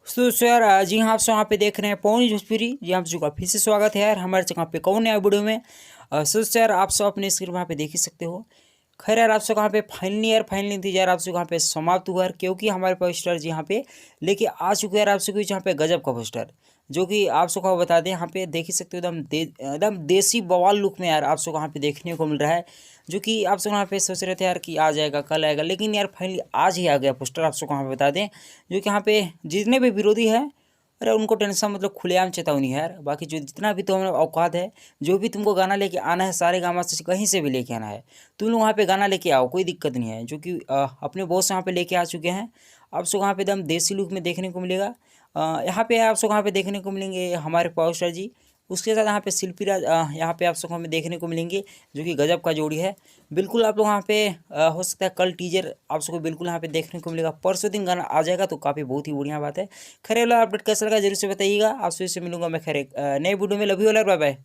दोस्तों यार जी हाँ, आप सब यहाँ पे देख रहे हैं पवन भोजपुरी। जी आप सबका फिर से स्वागत है यार हमारे चैनल पे कौन नया वीडियो में। दोस्तों यार आप सब अपने स्क्रीन वहाँ पे देख ही सकते हो। खैर यार आप सब यहाँ पे फाइनली इंतजार आप सब यहाँ पे समाप्त हुआ यार, क्योंकि हमारे पोस्टर जी यहाँ पे लेके आ चुके हैं यार आप सबके बीच यहाँ पे गजब का पोस्टर, जो कि आप सबको बता दें यहाँ पे देख ही सकते हो। एकदम देसी बवाल लुक में यार आप सबको यहाँ पे देखने को मिल रहा है, जो कि आप सब यहाँ पे सोच रहे थे यार कि आ जाएगा कल आएगा, लेकिन यार फाइनली आज ही आ गया पोस्टर। आप सबको यहाँ पे बता दें जो कि यहाँ पे जितने भी विरोधी हैं, अरे उनको टेंशन मतलब खुलेआम चेतावनी है यार। बाकी जो जितना भी तुम्हारा औकात है, जो भी तुमको गाना लेके आना है सारे गामा से कहीं से भी लेके आना है, तुम लोग वहाँ पे गाना लेके आओ, कोई दिक्कत नहीं है। जो कि अपने बॉस यहाँ पे लेके आ चुके हैं। आप सब वहाँ पे एकदम देसी लुक में देखने को मिलेगा। यहाँ पे आप सब वहाँ पे देखने को मिलेंगे हमारे पावर स्टार जी। उसके साथ यहाँ पे शिल्पी राज यहाँ पे आप सबको हमें देखने को मिलेंगे, जो कि गजब का जोड़ी है। बिल्कुल आप लोग यहाँ पे हो सकता है कल टीजर आप सबको बिल्कुल यहाँ पे देखने को मिलेगा, परसों दिन गाना आ जाएगा, तो काफ़ी बहुत ही बढ़िया बात है। खैर वाला अपडेट कैसा लगा जरूर से बताइएगा। आप सबसे मिलूंगा मैं खैर एक नए वीडियो में। Love you all, bye bye.